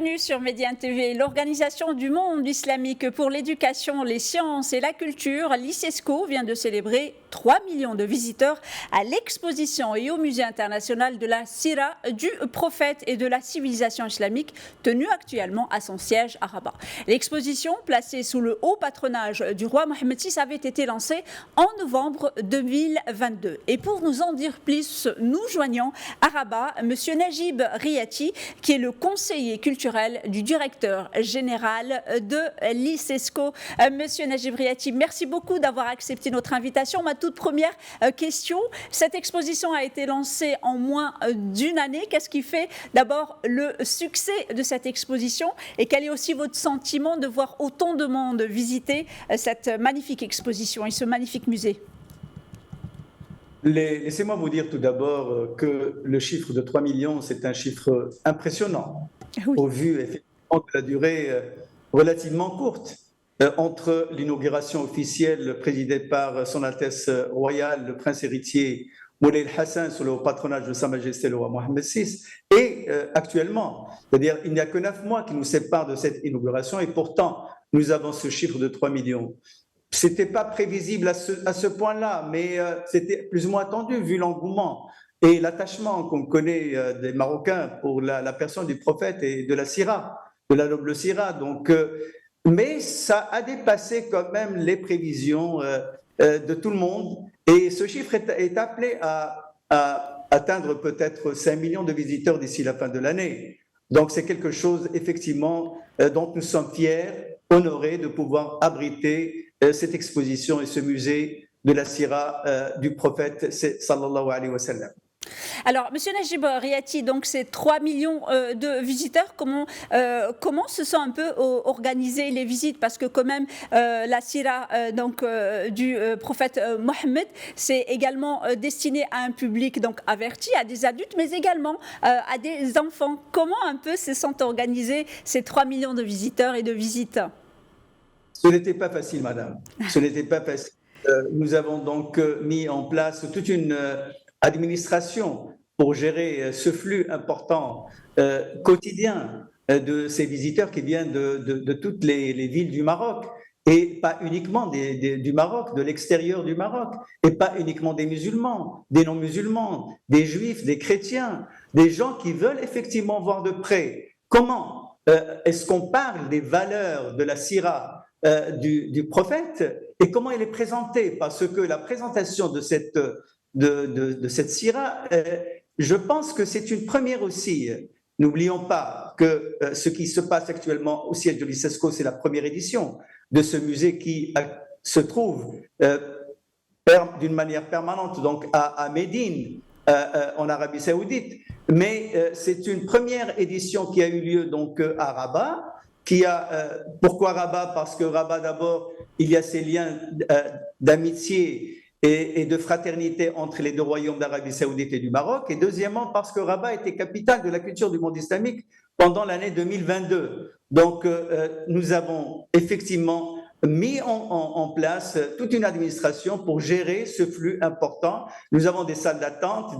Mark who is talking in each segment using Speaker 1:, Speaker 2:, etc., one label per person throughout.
Speaker 1: Bienvenue sur Médiane TV. L'Organisation du monde islamique pour l'éducation, les sciences et la culture, l'ICESCO, vient de célébrer 3 millions de visiteurs à l'exposition et au musée international de la Sira du prophète et de la civilisation islamique, tenue actuellement à son siège à Rabat. L'exposition, placée sous le haut patronage du roi Mohammed VI, avait été lancée en novembre 2022. Et pour nous en dire plus, nous joignons à Rabat M. Najib Riati, qui est le conseiller culturel du directeur général de l'ICESCO. Monsieur Najib Riati, merci beaucoup d'avoir accepté notre invitation. Ma toute première question, cette exposition a été lancée en moins d'une année. Qu'est-ce qui fait d'abord le succès de cette exposition et quel est aussi votre sentiment de voir autant de monde visiter cette magnifique exposition et ce magnifique musée?
Speaker 2: Laissez-moi vous dire tout d'abord que le chiffre de 3 millions, c'est un chiffre impressionnant,
Speaker 1: Oui.
Speaker 2: au vu effectivement de la durée relativement courte entre l'inauguration officielle présidée par Son Altesse royale, le prince héritier Moulay Hassan, sous le patronage de Sa Majesté le roi Mohammed VI, et actuellement. C'est-à-dire il n'y a que 9 mois qui nous séparent de cette inauguration, et pourtant nous avons ce chiffre de 3 millions. C'était pas prévisible à ce point-là, mais c'était plus ou moins attendu vu l'engouement et l'attachement qu'on connaît des Marocains pour la personne du prophète et de la Sira, de la noble Sira. Donc, mais ça a dépassé quand même les prévisions de tout le monde. Et ce chiffre est appelé à atteindre peut-être 5 millions de visiteurs d'ici la fin de l'année. Donc, c'est quelque chose effectivement dont nous sommes fiers, honorés de pouvoir abriter cette exposition et ce musée de la Sira du prophète sallallahu alayhi wa sallam.
Speaker 1: Alors, Monsieur Najib Riati, donc c'est 3 millions de visiteurs. Comment se sont un peu organisées les visites? Parce que quand même, la Sira du prophète Mohammed, c'est également destiné à un public donc averti, à des adultes, mais également à des enfants. Comment un peu se sont organisés ces 3 millions de visiteurs et de visites?
Speaker 2: Ce n'était pas facile, madame. Ce n'était pas facile. Nous avons donc mis en place toute une administration pour gérer ce flux important quotidien de ces visiteurs qui viennent de toutes les villes du Maroc, et pas uniquement du Maroc, de l'extérieur du Maroc, et pas uniquement des musulmans, des non-musulmans, des juifs, des chrétiens, des gens qui veulent effectivement voir de près comment est-ce qu'on parle des valeurs de la Sira du prophète et comment il est présenté, parce que la présentation de cette Sira, je pense que c'est une première aussi. N'oublions pas que ce qui se passe actuellement au siège de l'ICESCO, c'est la première édition de ce musée qui se trouve d'une manière permanente donc à Médine, en Arabie Saoudite. Mais c'est une première édition qui a eu lieu donc à Rabat. Pourquoi Rabat? Parce que Rabat, d'abord, il y a ces liens d'amitié et de fraternité entre les deux royaumes d'Arabie Saoudite et du Maroc. Et deuxièmement, parce que Rabat était capitale de la culture du monde islamique pendant l'année 2022. Donc, nous avons effectivement mis en place toute une administration pour gérer ce flux important. Nous avons des salles d'attente,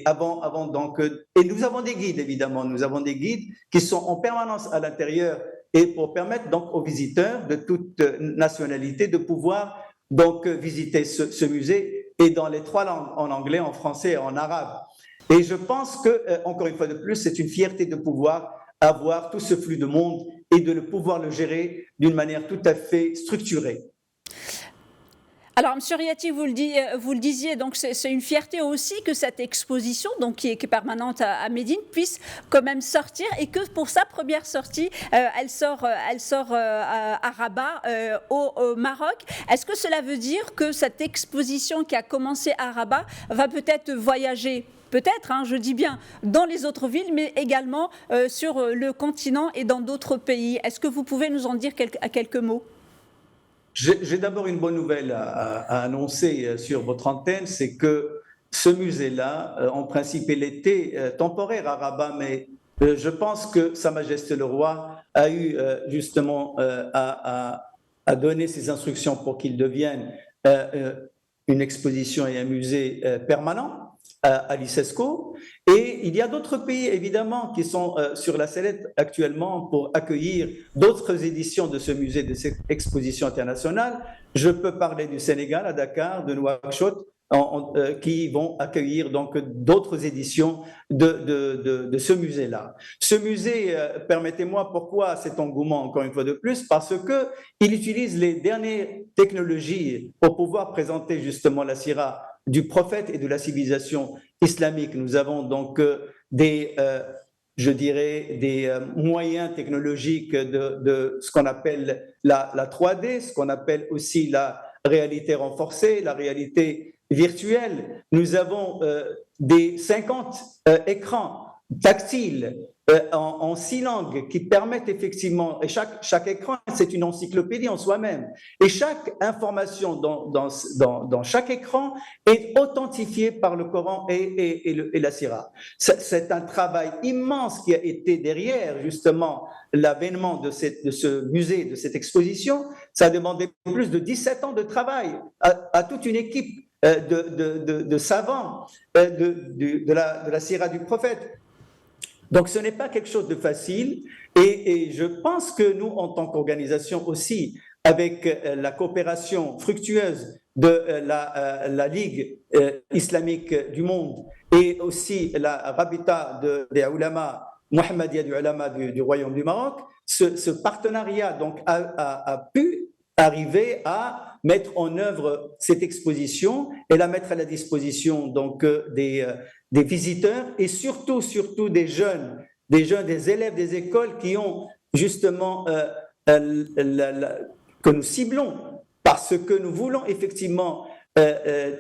Speaker 2: avant donc, et nous avons des guides évidemment. Nous avons des guides qui sont en permanence à l'intérieur et pour permettre donc aux visiteurs de toute nationalité de pouvoir donc visiter ce musée, et dans les 3 langues, en anglais, en français et en arabe. Et je pense que encore une fois de plus, c'est une fierté de pouvoir avoir tout ce flux de monde et de pouvoir le gérer d'une manière tout à fait structurée.
Speaker 1: Alors, M. Riati, vous le disiez, donc c'est une fierté aussi que cette exposition, donc qui est permanente à Médine, puisse quand même sortir, et que pour sa première sortie, elle sort à Rabat, au Maroc. Est-ce que cela veut dire que cette exposition qui a commencé à Rabat va peut-être voyager? Peut-être, je dis bien, dans les autres villes, mais également sur le continent et dans d'autres pays. Est-ce que vous pouvez nous en dire quelques mots?
Speaker 2: J'ai d'abord une bonne nouvelle à annoncer sur votre antenne, c'est que ce musée-là, en principe, il était temporaire à Rabat, mais je pense que Sa Majesté le Roi a eu justement à donner ses instructions pour qu'il devienne une exposition et un musée permanent. à l'ICESCO. Et il y a d'autres pays, évidemment, qui sont sur la sellette actuellement pour accueillir d'autres éditions de ce musée, de cette exposition internationale. Je peux parler du Sénégal, à Dakar, de Nouakchott, qui vont accueillir donc d'autres éditions de ce musée-là. Ce musée, permettez-moi, pourquoi cet engouement, encore une fois de plus, parce qu'il utilise les dernières technologies pour pouvoir présenter justement la sira du prophète et de la civilisation islamique. Nous avons donc des moyens technologiques de ce qu'on appelle la 3D, ce qu'on appelle aussi la réalité renforcée, la réalité virtuelle. Nous avons des 50 écrans tactiles en 6 langues qui permettent effectivement, et chaque écran, c'est une encyclopédie en soi-même, et chaque information dans chaque écran est authentifiée par le Coran et la Sira. C'est un travail immense qui a été derrière justement l'avènement de ce musée, de cette exposition. Ça a demandé plus de 17 ans de travail à toute une équipe de savants de la Sira du prophète. Donc ce n'est pas quelque chose de facile et je pense que nous, en tant qu'organisation aussi, avec la coopération fructueuse de la Ligue islamique du monde et aussi la Rabita des Ulama, Mohammedia du Ulama du Royaume du Maroc, ce partenariat donc a pu arriver à mettre en œuvre cette exposition et la mettre à la disposition donc des visiteurs et surtout des jeunes, des élèves des écoles qui ont justement que nous ciblons parce que nous voulons effectivement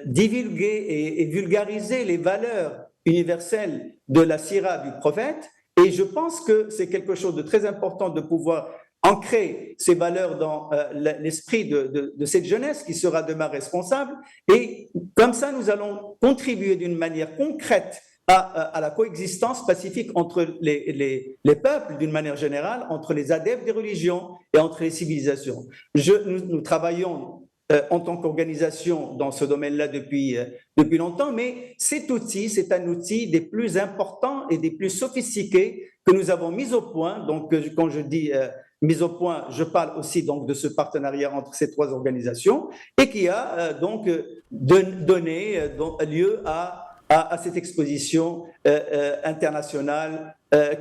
Speaker 2: divulguer et vulgariser les valeurs universelles de la sira du prophète. Et je pense que c'est quelque chose de très important de pouvoir ancrer ces valeurs dans l'esprit de cette jeunesse qui sera demain responsable. Et comme ça, nous allons contribuer d'une manière concrète à la coexistence pacifique entre les peuples d'une manière générale, entre les adeptes des religions et entre les civilisations. Nous travaillons en tant qu'organisation dans ce domaine-là depuis longtemps, mais cet outil, c'est un outil des plus importants et des plus sophistiqués que nous avons mis au point. Donc, quand je dis mise au point, je parle aussi donc de ce partenariat entre ces 3 organisations et qui a donc donné lieu à cette exposition internationale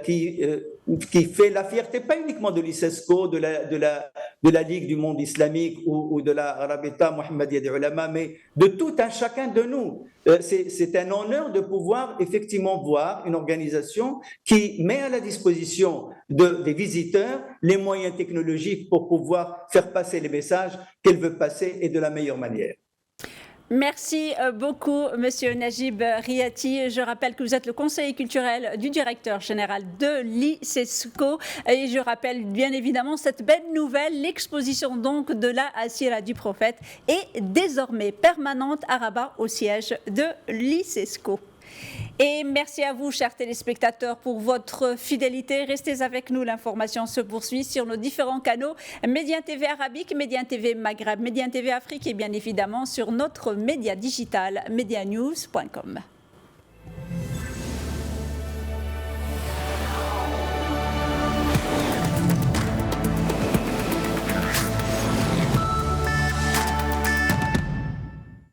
Speaker 2: qui fait la fierté pas uniquement de l'ICESCO, de la Ligue du monde islamique ou de la Rabita Mohammedia des Ulama, mais de tout un chacun de nous. C'est un honneur de pouvoir effectivement voir une organisation qui met à la disposition des visiteurs les moyens technologiques pour pouvoir faire passer les messages qu'elle veut passer et de la meilleure manière.
Speaker 1: Merci beaucoup, Monsieur Najib Riati. Je rappelle que vous êtes le conseiller culturel du directeur général de l'ICESCO. Et je rappelle bien évidemment cette belle nouvelle, l'exposition donc de la Sira du prophète est désormais permanente à Rabat au siège de l'ICESCO. Et merci à vous, chers téléspectateurs, pour votre fidélité. Restez avec nous, l'information se poursuit sur nos différents canaux, Média TV Arabique, Média TV Maghreb, Média TV Afrique et bien évidemment sur notre média digital, medianews.com.